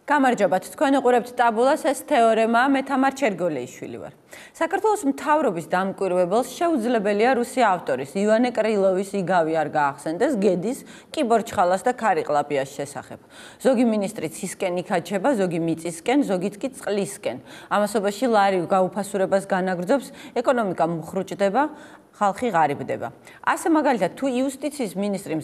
გამარჯობათ, თქვენ უყურებთ ტაბულას, ეს თეორემა, მე თამარ ჩერგოლეიშვილი ვარ. საქართველოს მთავრობის დამკვირვებელს შეუძლებელია რუსი ავტორის ივანე კრილოვის იგავი არ გაახსენდეს გედის, კიბორჩხალას და ქარიყლაპიას შესახებ. ზოგი მინისტრი ცისკენ იქაჩება, ზოგი მიწისკენ, ზოგიც კი წყლისკენ. ამასობაში ლარი გაუფასურებას განაგრძობს, ეკონომიკა მუხრუჭდება, ხალხი ღარიბდება. ასე მაგალითად, თუ იუსტიციის მინისტრი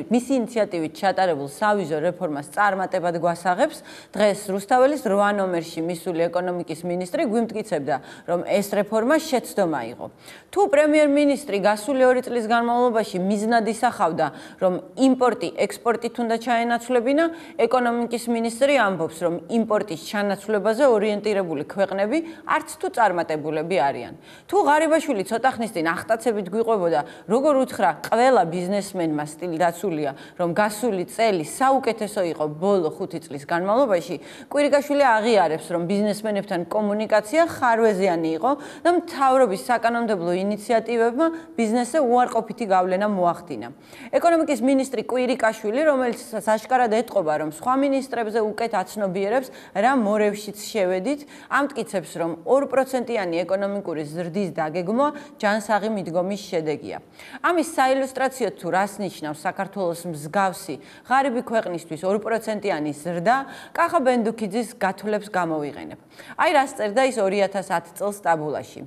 მისი ინიციატივით ჩატარებულ სავიზო რეფორმას წარმატებად გვასაღებს, დღეს რუსთაველის 8 ნომერში მისული ეკონომიკის მინისტრი გვიმტკიცებდა, რომ ეს რეფორმა შეცდომა იყო. თუ პრემიერ-მინისტრი გასული 2 წლის განმავლობაში მიზნად ისახავდა, რომ იმპორტი ექსპორტით უნდა ჩაენაცვლებინა, ეკონომიკის მინისტრი ამბობს, რომ იმპორტის ჩანაცვლებაზე ორიენტირებული ქვეყნები არც თუ წარმატებულები არიან. თუ ღარიბაშვილი ცოტა ხნის წინ ახტაცებით გვიყვებოდა, როგორ უთხრა ყველა ბიზნესმენმა სტილი დაცულია, რომ გასული წელი საუკეთესო იყო ბოლო 5 წლის განმავლობაში, კვირიკაშვილი აღიარებს, რომ ბიზნესმენებთან კომუნიკაცია ხარვეზიანი იყო და მთავრობის საკანონმდებლო ინიციატივებმა ბიზნესზე უარყოფითი გავლენა მოახდინა. ეკონომიკის მინისტრი კვირიკაშვილი, რომელიც საშკარად ეტყობა, რომ სხვა მინისტრებზე უკეთ აცნობიერებს, რა მორევშიც შევედით, ამტკიცებს, რომ 2%-იანი ეკონომიკური ზრდის დაგეგმვა ჯანსაღი მიდგომის შედეგია. ამის საილუსტრაციოდ თუ რას ნიშნავს საქართველოს მსგავსი ღარიბი ქვეყნისთვის 2%-იანი ზრდა, კახა ბენდუქიძის გათვლებს გამოვიყენებ. აი რას წერდა ის 2010 წელს ტაბულაში.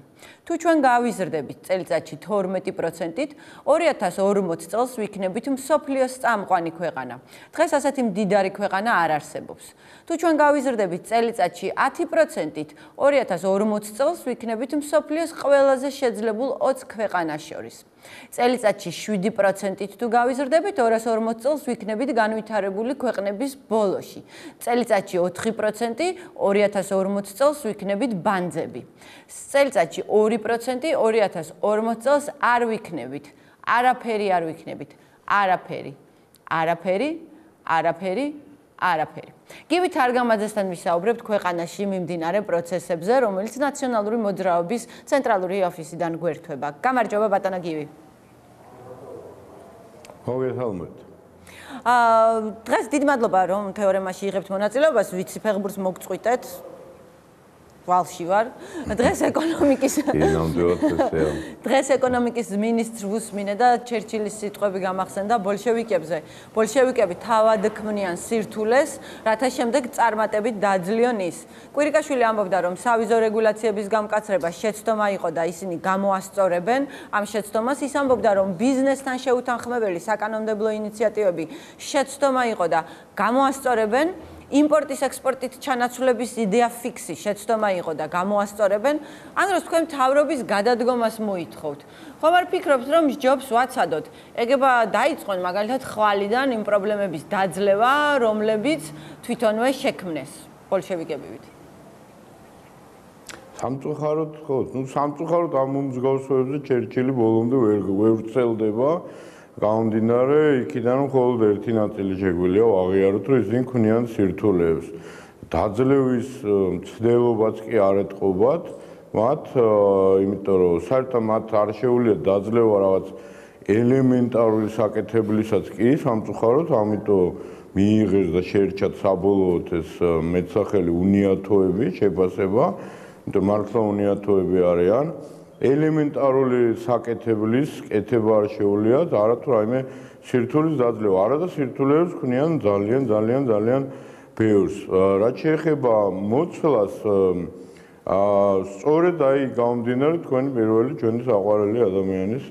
თუ ჩვენ გავიზრდებით წელიწადში 12%-ით, 2040 წელს ვიქნებით მსოფლიოს წამყვანი ქვეყანა. დღეს ასეთი მდიდარი ქვეყანა არ არსებობს. თუ ჩვენ გავიზრდებით წელიწადში 10%-ით, 2040 წელს ვიქნებით მსოფლიოს ყველაზე შეძლებულ 20 ქვეყანას შორის. წელიწადში 7%-ით თუ გავიზრდებით, 240 წელს ვიქნებით განვითარებული ქვეყნების ბოლოში. წელიწადში 4%, 2040 წელს ვიქნებით ბანძები. წელიწადში 2%, 2040 წელს არ ვიქნებით. არაფერი არ ვიქნებით. არაფერი. არაფერი, არაფერი, არაფერი. გივით არგამაძესთან ვისაუბრებთ ქვეყანაში მიმდინარე პროცესებზე, რომელიც ნაციონალური მოძრაობის ცენტრალური ოფისიდან გვერდება. გამარჯობა ბატონო გივი. მოგესალმებით. დღეს დიდი მადლობა რომ თეორემაში იღებთ მონაწილეობას, ვიცი ფეხბურთს მოგწყვიტეთ. ვალში ვარ. დღეს ეკონომიკის მინისტრს ვუსმინე და ჩერჩილის სიტყვები გამახსენდა ბოლშევიკებზე. ბოლშევიკები თავად ქმნიან სირთულეს, რათა შემდეგ წარმატებით დაძლიონ ის. კვირიკაშვილი ამბობდა, რომ სავიზო რეგულაციების გამკაცრება შეცდომა იყო და ისინი გამოასწორებენ ამ შეცდომას. ის ამბობდა, რომ ბიზნესთან შეუთანხმებელი საკანონმდებლო ინიციატივები შეცდომა იყო და გამოასწორებენ. იმპორტის ექსპორტით ჩანაცვლების იდეა ფიქსი შეცდომა იყო და გამოასწორებენ. ამ დროს თქვენ მთავრობის გადადგომას მოითხოვთ. ხომ არ ფიქრობთ, რომ მსჯობს ვაცადოთ? ეგება დაიწყონ მაგალითად ხვალიდან იმ პრობლემების დაძლევა, რომლებიც თვითონვე შექმნეს ბოლშევიკებივით. სამწუხაროდ ხო, სამწუხაროდ ამ მსგავსებებზე ჩერჩილი ბოლომდე ვერ ვრცელდება. გამომდინარე იქიდან მხოლოდ ერთი ნაწილი შეგვიძლია ვაღიაროთ, რომ ისინი ქმნიან სირთულეებს. დაძლევის მცდელობაც კი არ ეტყობათ მათ, იმიტომ რომ საერთოდ მათ არ შეუძლიათ დაძლევა რაღაც ელემენტარული საკეთებლისაც კი სამწუხაროდ, ამიტომ მიიღეს და შეერჩათ საბოლოოდ ეს მეტსახელი უნიათოები, შეფასება, იმიტომ მართლა უნიათოები არიან. ელემენტარული საკეთებლის კეთება არ შეუძლიათ, არათუ რაიმე სირთულის დაძლევა. არა და სირთულეებს ქმნიან ძალიან ბევრს. რაც შეეხება მოცვლას, სწორედ აი გამომდინარე თქვენი პირველი ჩვენი საყვარელი ადამიანის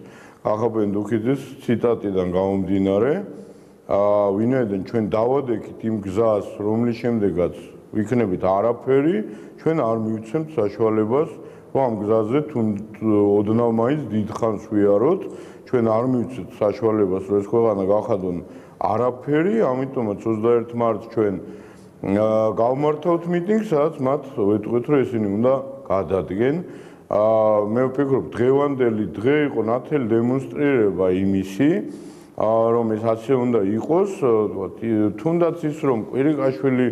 კახა ბენდუქიძის ციტატიდან გამომდინარე, ვინაიდან ჩვენ დავადექით იმ გზას, რომლის შემდეგაც ვიქნებით არაფერი, ჩვენ არ მივცემთ საშუალებას ამ გზაზე ოდნავ მაინც დიდხანს ვიაროთ, ჩვენ არ მივცეთ საშუალებას, რომ ეს ქვეყანა გავხადონ არაფერი, ამიტომაც 21 მარტს ჩვენ გავმართავთ მიტინგს, სადაც მათ ვეტყვით, რომ ისინი უნდა გადადგენ. მე ვფიქრობ, დღევანდელი დღე იყო ნათელი დემონსტრირება იმისი, რომ ეს ასე უნდა იყოს, თუნდაც ის რომ კვირიკაშვილი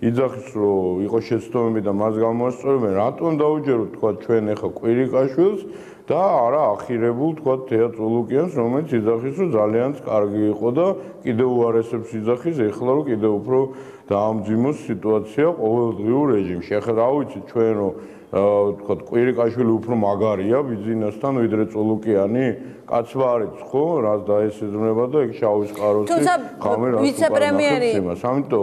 იძახის რომ იყო შეცდომები და მას გამოასწორებენ, რატომ დაუჯეროთ თქვა ჩვენ ახლა კვირიკაშვილს და არა ახირებულ თქვა თეატ ულუკიანს, რომელიც იძახის, რომ ძალიან კარგი იყო და კიდევ უარესებს იძახის, ეხლა რომ კიდევ უფრო დაამძიმოს სიტუაცია ყოველდღიურ რეჟიმში. ახლა რა ვიცი ჩვენ რომ თქვა კვირიკაშვილი უფრო მაგარია ბიზნესთან ვიდრე წულუკიანი, კაცმა არის ხო, რაც დაესიზმრება და ეგ შავის კაროსი ხამე რაც ვიცე-პრემიერი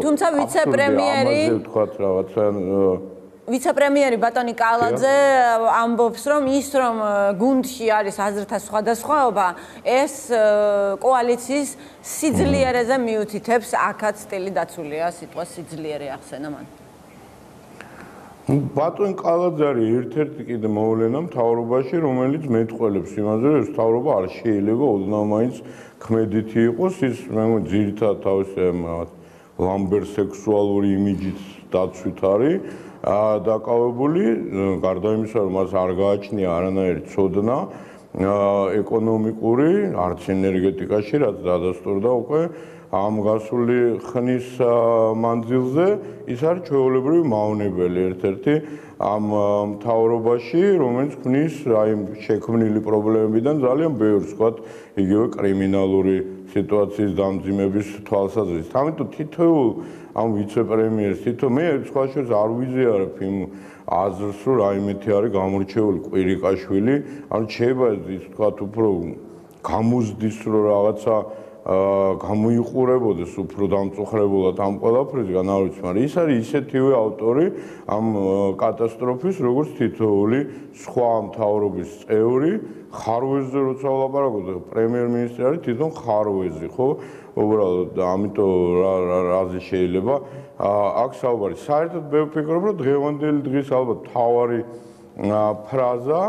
თუმცა ვიცე-პრემიერი თქვა რაღაცა ვიცე-პრემიერი ბატონი კალაძე ამბობს, რომ ის რომ გუნდში არის აზრთა სხვადასხვაობა, ეს კოალიციის სიძლიერეზე მიუთითებს, აქაც სტილი დაცულია, სიტყვა სიძლიერე ახსენა მან. ბატონ კალაძე არის ერთ-ერთი კიდე მოვლენა მთავრობაში, რომელიც მეტყველებს იმაზე, რომ მთავრობა არ შეიძლება ოდნავ მაინც ქმედითი იყოს, ის მე მგონი ძირითადად თავისი ლამბერ სექსუალური იმიჯით დაცვით არის დაკავებული, გარდა იმისა, რომ მას არ გააჩნია არანაირი ცოდნა ეკონომიკური, არც ენერგეტიკაში, რაც დადასტურდა უკვე ამ გასული ხნის მანძილზე, ის არის ჩვეულებრივი მავნებელი ერთ-ერთი ამ მთავრობაში, რომელიც ქმნის აი შექმნილი პრობლემებიდან ძალიან ბევრს, ვთქვათ, იგივე კრიმინალური სიტუაციის დამძიმების თვალსაზრისით. ამიტომ თითოეულ ამ ვიცე-პრემიერს მე სხვა შორის არ ვიზიარებ იმ აზრს, რომ რაიმეთი არის გამორჩეული კვირიკაშვილი, ანუ შეიძლება ის ვთქვათ უფრო გამოზდის, რომ რაღაცა გამოიყურებოდეს უფრო დამწუხრებულად ამ ყველაფრისგან, არ ვიცი, მაგრამ ის არის ისეთივე ავტორი ამ კატასტროფის, როგორც თითოეული სხვა მთავრობის წევრი, ხარვეზზე როცა ვლაპარაკობ, პრემიერ-მინისტრი არის თვითონ ხარვეზი, ხო? უბრალოდ ამიტომ რაზე შეიძლება აქ საუბარი. საერთოდ მე ვფიქრობ, რომ დღევანდელი დღის ალბათ მთავარი ფრაზა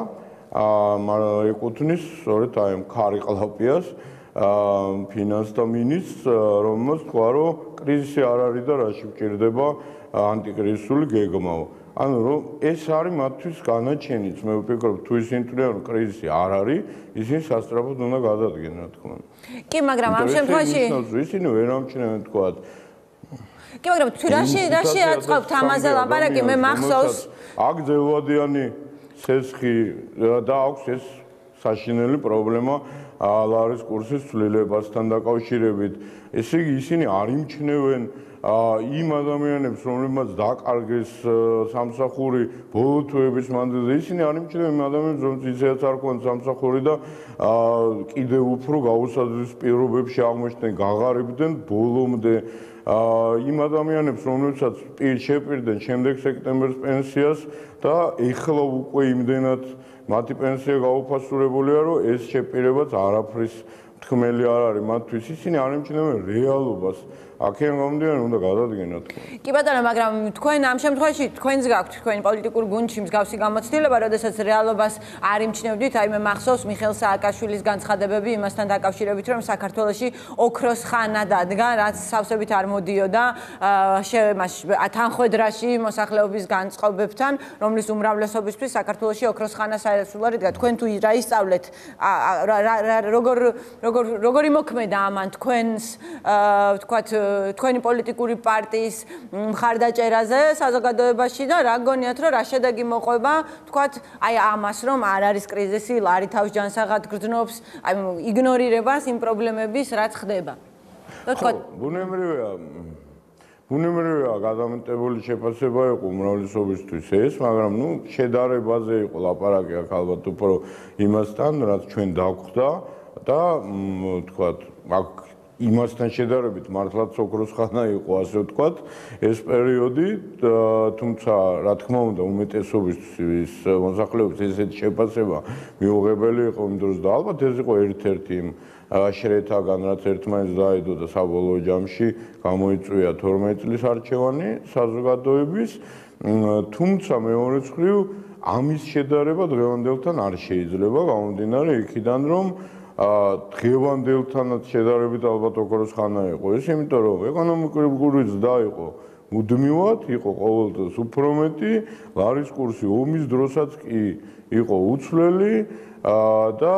ეკუთვნის სწორედ აი ამ ქარიყლაპიას ფინანსთა მინისტრს, რომელმაც თქვა, რომ კრიზისი არ არის და რაში გვჭირდება ანტიკრიზისული გეგმა. ანუ რომ ეს არის მათთვის განაჩენიც, მე ვფიქრობ, თუ ისინი თვლიან, რომ კრიზისი არ არის, ისინი სასწრაფოდ უნდა გადადგენ, რა თქმა უნდა. კი, მაგრამ ამ შემთხვევაში ისინი ვერ ამჩნევენ თქვა. კი, მაგრამ თუ რაში აწყობთ ამაზე ლაპარაკი, მე მახსოვს აქ ძელვადიანი სესხი და აქვს ეს საშინელი პრობლემა ლარის კურსის ცვლილებასთან დაკავშირებით. ესე იგი ისინი არ იმჩნევენ იმ ადამიანებს, რომლებმაც დაკარგეს სამსახური ბოლო თვეების მანძილზე, ისინი არ იმჩნევენ იმ ადამიანებს, რომლებიც ისედაც არ ქონდათ სამსახური და კიდევ უფრო გაუსაძვრის პირობებში აღმოჩნდნენ, გაღარიბდნენ ბოლომდე იმ ადამიანებს, რომლებსაც შეპირდნენ შემდეგ სექტემბერს პენსიას და ეხლა უკვე იმდენად მათი პენსია გაუფასურებულია, რომ ეს შეპირებაც არაფრის თქმელი არ არის მათთვის. ისინი არ იმჩნევენ რეალობას. აქედან გამომდინარე უნდა გადადგენოთ. კი ბატონო, მაგრამ თქვენ ამ შემთხვევაში თქვენს გაქვთ თქვენი პოლიტიკურ გუნდში მსგავსი გამოცდილება, როდესაც რეალობას არ იმჩნევდით, აი მე მახსოვს მიხეილ სააკაშვილის განცხადებები იმასთან დაკავშირებით, რომ საქართველოში ოქროს ხანა დადგა, რაც სავსებით არ მოდიოდა თანხმედრაში მოსახლეობის განწყობებთან, რომლის უმრავლესობისთვის საქართველოში ოქროს ხანა საერთოდ იდგა. თქვენ თუ რა ისწავლეთ, როგორი მოქმედა ამან თქვენს ვთქვათ თქვენი პოლიტიკური პარტიის მხარდაჭერაზე საზოგადოებაში და რა გონიათ, რომ რა შედეგი მოყვება, თქვათ, აი ამას, რომ არ არის კრიზისი, ლარი თავს ჯანსაღად გრძნობს, აი იგნორირებას იმ პრობლემების, რაც ხდება. და თქვათ, ბუნებრივია გადამეტებული შეფასება იყო უმრავლესობისთვის ეს, მაგრამ შედარებაზე იყო ლაპარაკი აქ ალბათ უფრო იმასთან, რაც ჩვენ დაგვხდა და თქვათ, აქ იმასთან შედარებით მართლაც ოქროს ხანა იყო, ასე ვთქვათ, ეს პერიოდი, თუმცა რა თქმა უნდა, უმეტესობის მოსახლეობის ესეთი შეფასება მიუღებელი იყო იმ დროს და ალბათ ეს იყო ერთ-ერთი შრეთაგან, რაც ერთმანეთს დაედო და საბოლოო ჯამში გამოიწვია 12 წლის არჩევანი საზოგადოების, თუმცა მეორე მხრივ ამის შედარება დღევანდელთან არ შეიძლება, გამომდინარე იქიდან, რომ დღევანდელთანაც შედარებით ალბათ ოქროს ხანა იყო ეს, იმიტომ რომ ეკონომიკური ზრდა იყო მუდმივად, იყო ყოველდღეს უფრო მეტი, ლარის კურსი ომის დროსაც კი იყო უცვლელი და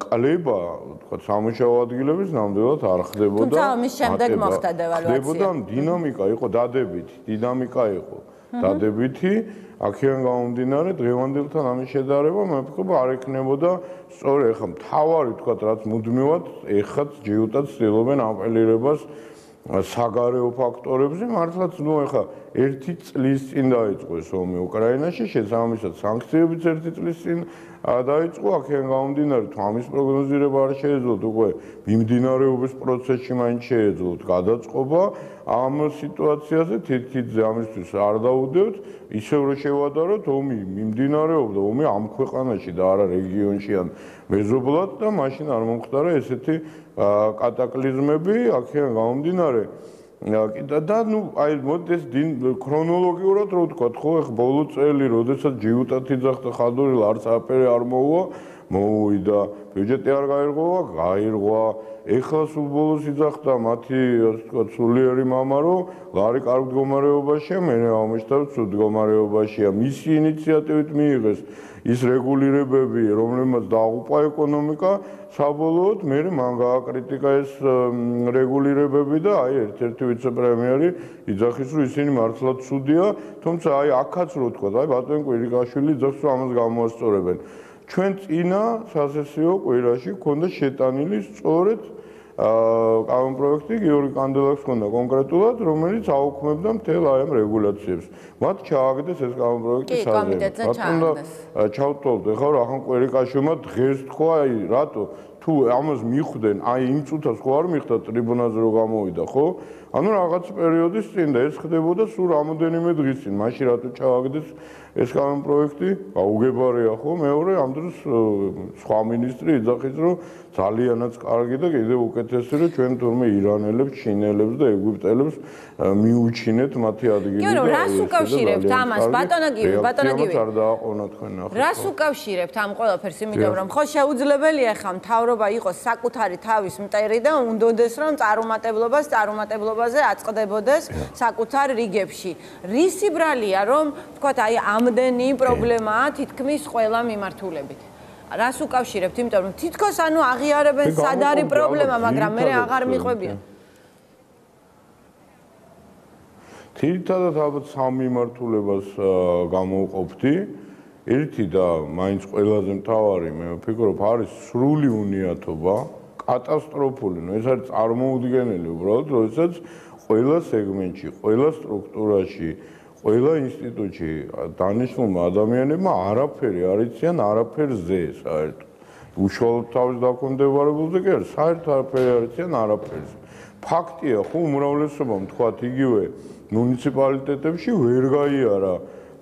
კლება, თქვათ, სამუშაო ადგილების ნამდვილად არ ხდებოდა. თუმცა ამის შემდეგ მოხდა დევალვაცია. ხდებოდა დინამიკა იყო დადებითი, დინამიკა იყო. დადებითი, აქედან გამომდინარე დღევანდელთან ამის შედარება მე ვფიქრობ არ ექნებოდა სწორი ახლა მთავარი თქვა რაც მუდმივად ეხაც ჯიუტად ცდილობენ აპელირებას საგარეო ფაქტორებზე მართლაც ნუ ახლა 1 წლის წინ დაიწყო ეს ომი უკრაინაში შესაბამისად სანქციებიც 1 წლის წინ დაიწყო აქედან გამომდინარე თუ ამის პროგნოზირება არ შეეძლოთ უკვე მიმდინარეობის პროცესში მაინც შეეძლოთ გადაწყობა ამ სიტუაციაზე თითქმის ამისთვის არ დაუდევთ ისევ რომ შევადაროთ ომი მიმდინარეობდა ომი ამ ქვეყანაში და არა რეგიონში ან მეზობლად და მაშინ არ მომხდარა ესეთი კატაკლიზმები აქედან გამომდინარე და ნუ აი მოდეს ქრონოლოგიურად რო ვთქვათ ხო ახლა ბოლო წელი როდესაც ჯიუტად იძახდა ხადორილ არც აფერი არ მოვიდა ბიუჯეტი არ გაირღვა ეხლა სულ ბოლოს იძახდა მათი ასე ვთქვათ სულიერი მამა რომ ლარი კარგ მდგომარეობაშია მე ამოჩნდა რომ ცუდ მდგომარეობაშია მისი ინიციატივით მიიღეს ის რეგულირებები რომლებმაც დააღუპა ეკონომიკა საბოლოოდ მე მან გააკრიტიკა ეს რეგულირებები და აი ერთ-ერთი ვიცე-პრემიერი იძახის რომ ისინი მართლაც ცუდია თუმცა აი აქაც რო თქვა აი ბატონ კვირიკაშვილი იძახს რომ ამას გამოასწორებენ ჩვენ წინა სასესიო კვირაში ქონდა შეტანილი სწორედ კანონპროექტი გიორგი კანდელაკს ქონდა კონკრეტულად რომელიც აუქმებდა მთელ აი ამ რეგულაციებს მათ ჩააგდეს ეს კანონპროექტი საზეიმოდ ჩავთვალოთ ეხლა რახან კვირიკაშვილმა დღეს თქვა აი რატო თუ ამას მიხვდნენ აი იმ წუთას ხო არ მიხვდა ტრიბუნაზე რომ გამოვიდა ხო ანუ რაღაც პერიოდის წინ და ეს ხდებოდა სულ რამოდენიმე დღის წინ მაშინ რატო ჩააგდეს ეს კანონპროექტი გაუგებარია ხო მეორე ამ დროს სხვა მინისტრი იძახის რომ ძალიანაც კარგი და კიდევ უკეთესი რომ ჩვენ თურმე ირანელებს, ჩინელებს და ეგვიპტელებს მიუჩინეთ მათი ადგილი და რას უკავშირებთ ამას ბატონო არ დააყონა თქვენ ახლა რას უკავშირებთ ამ ყველაფერს იმიტომ რომ ხო შეუძლებელია ხა მთავრობა იყოს საკუთარი თავის მტერი და უნდოდეს რომ წარუმატებლობაზე აწყდებოდეს საკუთარ რიგებში რისი ბრალია რომ თქვათ აი ამდენი პრობლემაა თითქმის ყველა მიმართულებით რას უკავშირებთ იმიტომ რომ თითქოს ანუ აღიარებენ სად არის პრობლემა მაგრამ მე აღარ მიყვებიან თითქოს ალბათ სამ მიმართულებას გამოვყოფდი ერთი და მაინც ყველაზე მთავარი მე ვფიქრობ არის სრული უნიათობა კატასტროფული ნუ ეს არის წარმოუდგენელი უბრალოდ როდესაც ყველა სეგმენტში ყველა სტრუქტურაში ყველა ინსტიტუტში დანიშნულმა ადამიანებმა არაფერი არ იციან არაფერზე საერთოდ უშუალოდ თავის დაქვემდებარებულზე კი არა საერთოდ არაფერი არ იციან არაფერზე ფაქტია ხო უმრავლესობამ თქვათ იგივე მუნიციპალიტეტებში ვერ გაიარა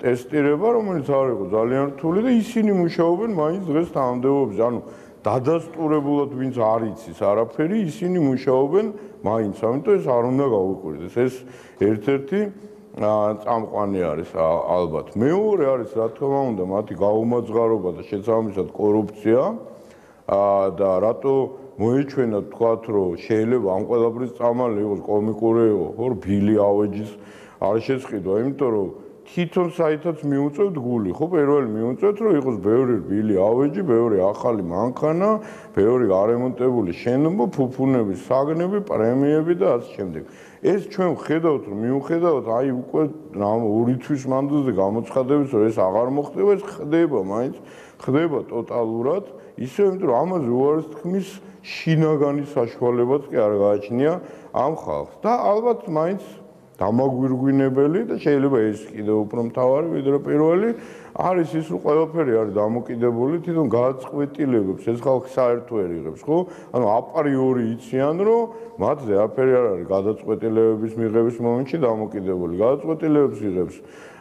ტესტირება რომელიც არ იყო ძალიან რთული და ისინი მუშაობენ მაინც დღეს თანამდებობებზე ანუ დადასტურებულად ვინც არ იცის არაფერი ისინი მუშაობენ მაინც ამიტომ ეს არ უნდა გავუკვირდეს ეს ერთ-ერთი წამყვანი არის ალბათ. მეორე არის რა თქმა უნდა მათი გაუმაძღარობა და შესაბამისად კორუფცია და რატო მოეჩვენა თქვათ რომ შეიძლება ამ ყველაფრის წამალი იყოს კომიკური იყო ხო ბილი ავეჯის არ შეწყიდვა იმიტომ რომ თვითონ საერთოდ მიუწევთ გული ხო პირველი მიუწევთ რომ იყოს ბევრი ბილი ავეჯი ბევრი ახალი მანქანა ბევრი არემონტებული შენობა ფუფუნები საგნები პრემიები და ასე შემდეგ ეს ჩვენ ვხედავთ რომ მიუხედავად აი უკვე 2 თვის მანძილზე გამოცხადების რომ ეს აღარ მოხდება ეს ხდება მაინც ხდება ტოტალურად ისე იმიტომ რომ ამაზე უარეს თქმის შინაგანი საშუალებაც კი არ გააჩნია ამ ხალხს და ალბათ მაინც დამაგვირგვინებელი და შეიძლება ეს კიდევ უფრო მთავარი ვიდრე პირველი არის ის რომ ყველაფერი არის დამოკიდებული თვითონ გააწყვეტილებებს ეს ხალხი საერთო ვერ იღებს ხო ანუ აპრიორი იციან რომ მათზე არაფერი არ არის გადაწყვეტილებების მიღების მომენტში დამოკიდებული გადაწყვეტილებებს იღებს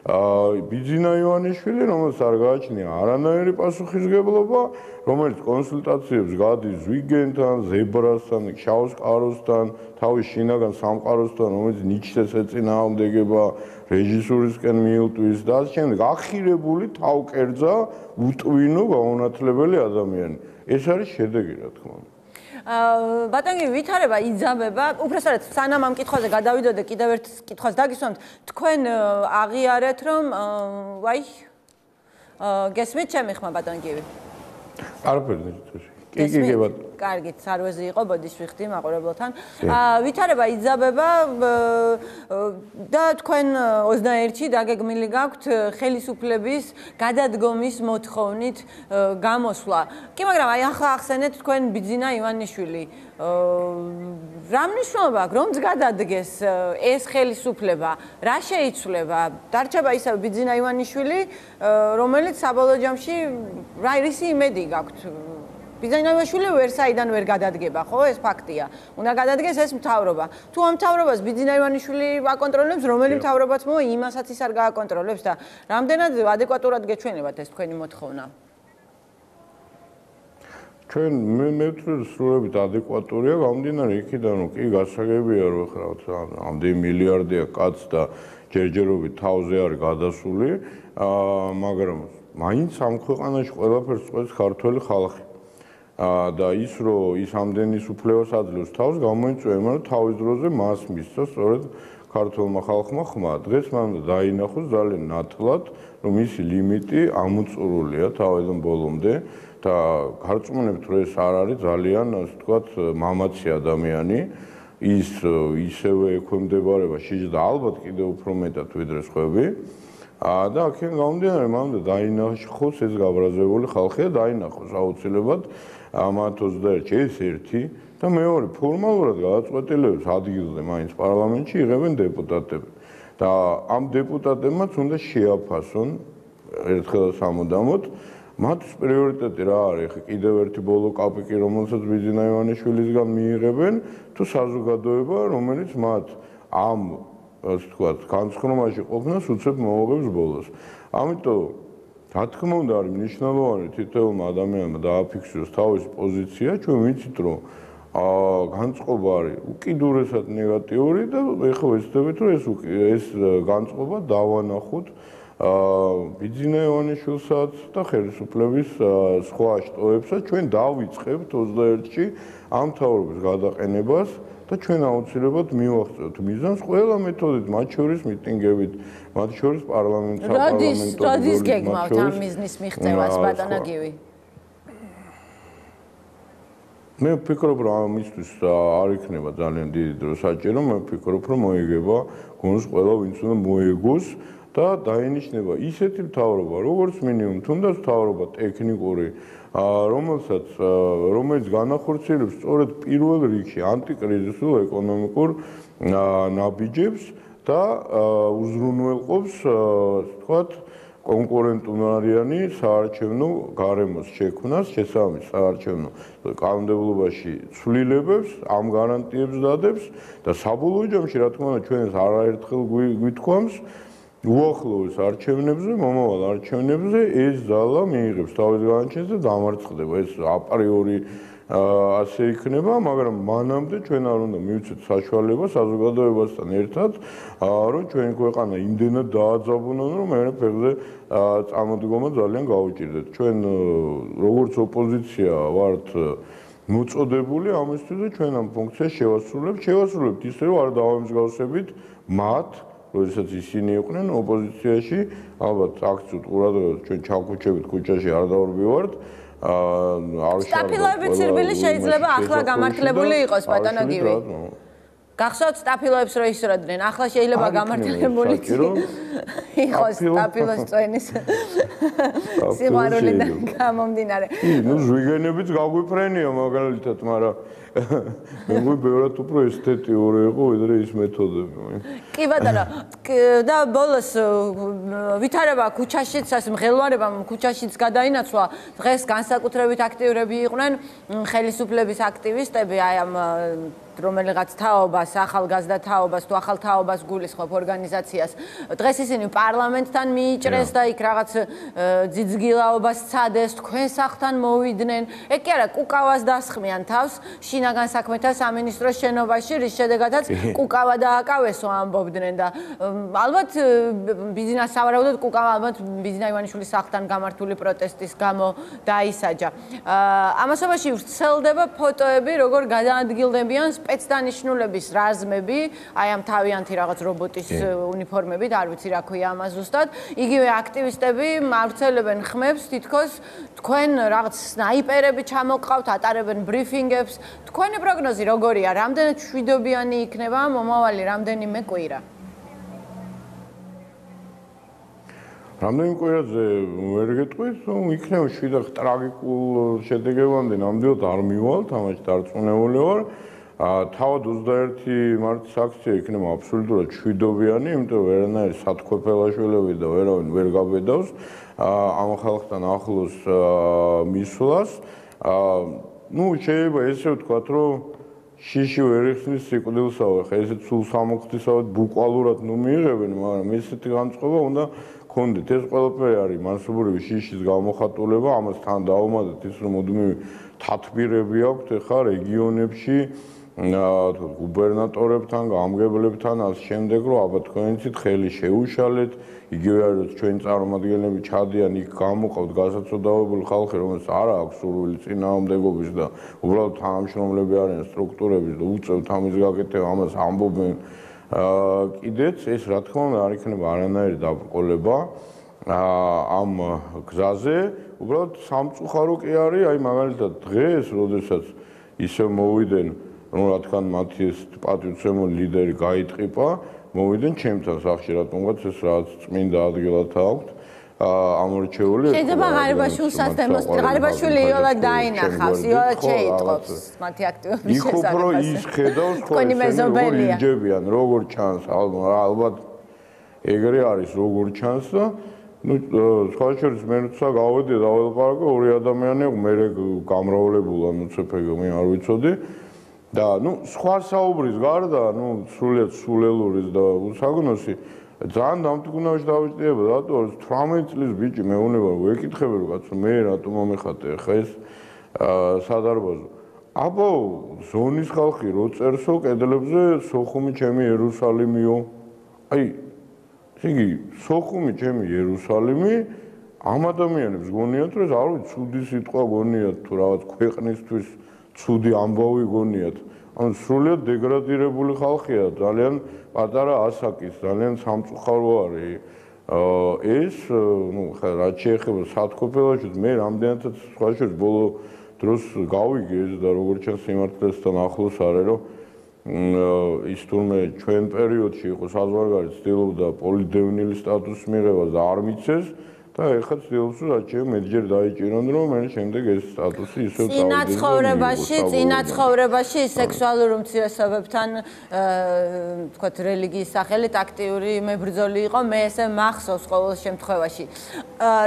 ბიძინა ივანიშვილი რომელსაც არ გააჩნია არანაირი პასუხისგებლობა რომელიც კონსულტაციებს გადის ზვიგენთან ზებრასთან შაოს კაროსთან თავის შინაგან სამყაროსთან რომელიც ნიჩეს ეწინააღმდეგება რეჟისურისკენ მიუტვის და ასე შემდეგ ახირებული თავკერძა უტვინო გაუნათლებელი ადამიანი ეს არის შედეგი რა თქმა უნდა ბატონი ვითარება იძაბება უბრალოდ სანამ ამ კითხვაზე გადავიდოდე კიდევ ერთ კითხვას დაგისვამთ თქვენ აღიარეთ რომ აი გესმით ჩემი ხმა ბატონ გივი არაფერი კარგით, სარვეზი იყო, ბოდიშვიხტი მაყურებელთან. ვითარება იძაბება და თქვენ 21-ში დაგეგმილი გაქვთ ხელისუფლების გადადგომის მოთხოვნით გამოსვლა. კი, მაგრამ აი ახლა ახსენეთ თქვენ ბიძინა ივანიშვილი. რა მნიშვნელობა აქვს, რომც გადადგეს ეს ხელისუფლება, რა შეიცვლება? დარჩება ისევ ბიძინა ივანიშვილი, რომელიც საბოლოო ჯამში რა რისი იმედი გაქვთ? ბიძინა ივანიშვილი ვერ საიდან ვერ გადადგება, ხო, ეს ფაქტია. უნდა გადადგეს ეს მთავრობა. თუ ამ მთავრობას ბიძინა ივანიშვილი აკონტროლებს, რომელი მთავრობაც მოვა, იმასაც ის არ გააკონტროლებს და რამდენად ადეკვატურად გეჩვენებათ ეს თქვენი მოთხოვნა? ჩვენ მე ვთვლი სრულებით ადეკვატურია, გამომდინარე იქიდან, რომ კი გასაგებია, რომ ახლა ამდენი მილიარდია კაც და ჯერჯერობით თავზე არის გადასული, მაგრამ მაინც ამ ქვეყანაში ყველაფერს წყვეტს ქართველი ხალხი. და ის რომ ის ამდენის უფლებას აძლევს თავს, გამოიწვია, მაგრამ თავის დროზე მას მისცა სწორედ ქართველმა ხალხმა ხმა. დღეს მან დაინახოს ძალიან ნათლად, რომ მისი ლიმიტი ამოწურულია თავიდან ბოლომდე. და გარწმუნებთ, რომ ეს არ არის ძალიან, ასე ვთქვათ, მამაცი ადამიანი, ის ისევე ექვემდებარება შიჯს და ალბათ კიდევ უფრო მეტად ვიდრე სხვები. და აქედან გამომდინარე, მან დაინახოს ეს გაბრაზებული ხალხი და დაინახოს აუცილებლად მათ 21-ში ეს ერთი და მეორე ფორმალურად გადაწყვეტილებებს ადგილზე მაინც პარლამენტში იღებენ დეპუტატები. და ამ დეპუტატებმაც უნდა შეაფასონ ერთხელ და სამუდამოდ მათთვის პრიორიტეტი რა არის? კიდევ ერთი ბოლო კაპიკი, რომელსაც ბიძინა ივანიშვილისგან მიიღებენ, თუ საზოგადოება, რომელიც მათ ამ, ასე ვთქვათ, განცხრომაში ყოფნას უცებ მოუღებს ბოლოს. ამიტომ, რა თქმა უნდა, არის მნიშვნელოვანი თითოეულმა ადამიანმა დააფიქსიროს თავისი პოზიცია, ჩვენ ვიცით, რომ განწყობა არის უკიდურესად ნეგატიური და ეხლა ვეცდებით, რომ ეს განწყობა დავანახოთ ბიძინა ივანიშვილსაც და ხელისუფლების სხვა შტოებსაც ჩვენ დავიწყებთ 21-ში ამ მთავრობის გადაყენებას და ჩვენ აუცილებლად მივახცევთ მიზანს ყველა მეთოდით, მათ შორის მიტინგებით, მათ შორის პარლამენტსა როდის გეგმავთ ამ მიზნის მიღწევას, ბატონო გივი? მე ვფიქრობ, რომ ამისთვის არ იქნება ძალიან დიდი დრო საჭირო, მე ვფიქრობ, რომ მოიგება გონს ყველა ვინც უნდა მოეგოს და დაინიშნება ისეთი მთავრობა, როგორც მინიმუმ, თუნდაც მთავრობა ტექნიკური, რომელიც განახორციელებს სწორედ პირველ რიგში ანტიკრიზისულ ეკონომიკურ ნაბიჯებს და უზრუნველყოფს, ვთქვათ, კონკურენტუნარიანი საარჩევნო გარემოს შექმნას, შესაბამის საარჩევნო კანონმდებლობაში ცვლილებებს, ამ გარანტიებს დადებს და საბოლოო ჯამში, რა თქმა უნდა, ჩვენ ეს არაერთხელ გვითქვამს, უახლოეს არჩევნებზე, მომავალ არჩევნებზე ეს ძალა მიიღებს თავის განაჩენს და დამარცხდება. ეს აპრიორი ასე იქნება, მაგრამ მანამდე ჩვენ არ უნდა მივცეთ საშუალება საზოგადოებასთან ერთად, რომ ჩვენი ქვეყანა იმდენად დააძაბუნონ, რომ მე ფეხზე წამოდგომა ძალიან გაუჭირდეთ. ჩვენ როგორც ოპოზიცია ვართ მოწოდებული ამისთვის და ჩვენ ამ ფუნქციას შევასრულებთ ისე, რომ არ დავამსგავსებით მათ როდესაც ისინი იყვნენ ოპოზიციაში, ალბათ აქცევთ ყურადღებას, ჩვენ ჩავქუჩებით ქუჩაში არ დავარბივართ. სტაფილოების ცირბილი შეიძლება ახლა გამართლებული იყოს, ბატონო გივი. გახსოვთ სტაფილოებს რო ისროდნენ, ახლა შეიძლება გამართლებული იყოს სტაფილოს წვენის სიყვარულიდან გამომდინარე. ნუ ზვიგენებიც გაგვიფრენია მაგალითად, მაგრამ მე ბევრად უფრო ესთეტიური იყო ვიდრე ის მეთოდები. კი ბატონო, და ბოლოს ვითარება ქუჩაშიც, ასე მღელვარებამ ქუჩაშიც გადაინაცვლა. დღეს განსაკუთრებით აქტიურები იყვნენ ხელისუფლების აქტივისტები, აი ამ რომელიღაც თაობას, ახალგაზრდა თაობას თუ ახალ თაობას გულისხმობ ორგანიზაციას. დღეს ისინი პარლამენტთან მიიჭრეს და იქ რაღაც ძიძგილაობას ცადეს, თქვენ სახთან მოვიდნენ. ეგ კი არა, კუკავას დასხმიან თავს, შინ ბიზნესგან საქმეთა სამინისტროს შენობაში, რის შედეგადაც კუკავა დააკავესო ამბობდნენ და ალბათ ბიზნეს სავარაუდოდ კუკავა ალბათ ბიზნა ივანიშვილის სახლთან გამართული პროტესტის გამო დაისაჯა. ამასობაში ვრცელდება ფოტოები, როგორ გადაადგილდებიან სპეცდანიშნულების რაზმები, აი ამ თავიანთი რაღაც რობოტის უნიფორმებით, არ ვიცი რა ქვია ამას ზუსტად. იგივე აქტივისტები ავრცელებენ ხმებს, თითქოს თქვენ რაღაც სნაიპერები ჩამოყავთ, ატარებენ ბრიფინგებს. თქვენი პროგნოზი როგორია? რამდენად მშვიდობიანი იქნება მომავალი რამდენიმე კვირა? რამდენი კვირაზე ვერ გეტყვით, იქნება შვიდად ტრაგიკულ შედეგებამდე ნამდვილად არ მივალ, თამაში დარწმუნებული ვარ. თავად 21 მარტის აქცია იქნება აბსოლუტურად მშვიდობიანი, იმიტომ რომ ვერანაირი სათქვეფელაშვილები და ვერავინ ვერ გაბედავს ამ ხალხთან ახლოს მისვლას. შეიძლება ესე ვთქვათ, რომ შიში ვერ იხსნის სიკვდილსავე, ხა ესე სულ სამოხდისავად ბუკვალურად მიიღებენ, მაგრამ ესეთი განწყობა უნდა გქონდეთ. ეს ყველაფერი არის მასობრივი შიშის გამოხატულება, ამას თან დაუმატეთ ის, რომ მუდმივი თათბირები აქვთ ახლა რეგიონებში, გუბერნატორებთან, გამგებლებთან, ამ შემდეგ რომ აბა თქვენ იცით ხელი შეუშალეთ, იგივე არის ჩვენი წარმომადგენლები ჩადიან იქ გამოყავთ გასაცოდავებული ხალხი, რომელსაც არ აქვს სურვილი წინააღმდეგობის და უბრალოდ თანამშრომლები არიან სტრუქტურების და უწევთ ამის გაკეთება, ამას ამბობენ კიდეც ეს რა თქმა უნდა არ იქნება არანაირი დაბრკოლება ამ გზაზე, უბრალოდ სამწუხარო კი არის, აი მაგალითად დღეს, როდესაც ისე მოვიდნენ, რომ რა თქმა უნდა მათი ეს პატივცემული ლიდერი გაიტყიპა, მოვიდნენ ჩემთან სახლში, რატომღაც ეს რაღაც წმინდა ადგილად აქვთ ამორჩეული. შეიძლება ღარიბაშვილსაც დემონსტრირება, ღარიბაშვილი იოლად დაინახავს, იოლად შეიტყობს მათი აქტივობის შესახებ. იქ უფრო ის ხედავს, როგორ იჯებიან, როგორ ჩანს, ალბათ ეგრე არის, როგორ ჩანს და სხვა შორის მე როცა გავედი და ველაპარაკე, ორი ადამიანი აქვს, მე გამრავლებულა მოცეფეგო, მე არ ვიცოდი. და სხვა საუბრის გარდა, სრულიად სულელურის და უსაგნოსი ძალიან დამტკუნავში დავიჭდება, რატო 18 წლის ბიჭი მეუნება ვეკითხები რომ კაცო მე რატო მომეხატე ხა ეს სადარბაზო. აბა ზონის ხალხი რო წერსო კედლებზე სოხუმი ჩემი იერუსალიმიო. აი იგი სოხუმი ჩემი იერუსალიმი ამ ადამიანებს გონიათ რომ არ ვიცი ცუდი სიტყვა გონიათ თუ რაღაც ქვეყნისთვის ცუდი ამბავი გონიათ. ანუ სრულიად დეგრადირებული ხალხია, ძალიან პატარა ასაკის, ძალიან სამწუხარო არის. ეს, ხა რაც შეეხება სათქვეფელაშვილს, მე რამდენადაც სხვა შორის ბოლო დროს გავიგე ეს და როგორც ჩანს სიმართლესთან ახლოს არის, რომ ის თურმე ჩვენ პერიოდში იყო საზღვარგარეთ ცდილობდა პოლიდევნილი სტატუსის მიღება და არ მიცეს. და ეხლა ცდილობს რომ რაც მეტჯერ დაიჭირონ რომ მე შემდეგ ეს სტატუსი ისევ წინაცხოვრებაში წინაცხოვრებაში სექსუალურ უმცირესობებთან თქვათ რელიგიის სახელით აქტიური მებრძოლი იყო მე ესე მახსოვს ყოველ შემთხვევაში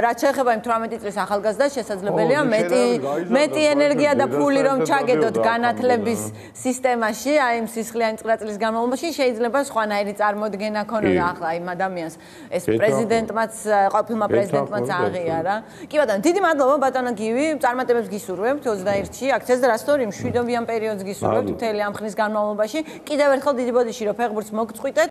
რაც შეეხება იმ 18 წლის ახალგაზრდას შესაძლებელია მეტი ენერგია და ფული რომ ჩაგედოთ განათლების სისტემაში აი იმ სისხლიანი წლების განმავლობაში შეიძლება სხვანაირი წარმოდგენა ქონოდა ახლა იმ ადამიანს ეს პრეზიდენტმაც ყოფილმა პრეზიდენტმა აღიარა. კი ბატონო, დიდი მადლობა ბატონო გივი, წარმატებებს გისურვებთ 21-ში აქციაზე და რასთორ იმ მშვიდობიან პერიოდს გისურვებთ მთელი ამ ხნის განმავლობაში. კიდევ ერთხელ დიდი ბოდიში რომ ფეხბურთს მოგწყვიტეთ.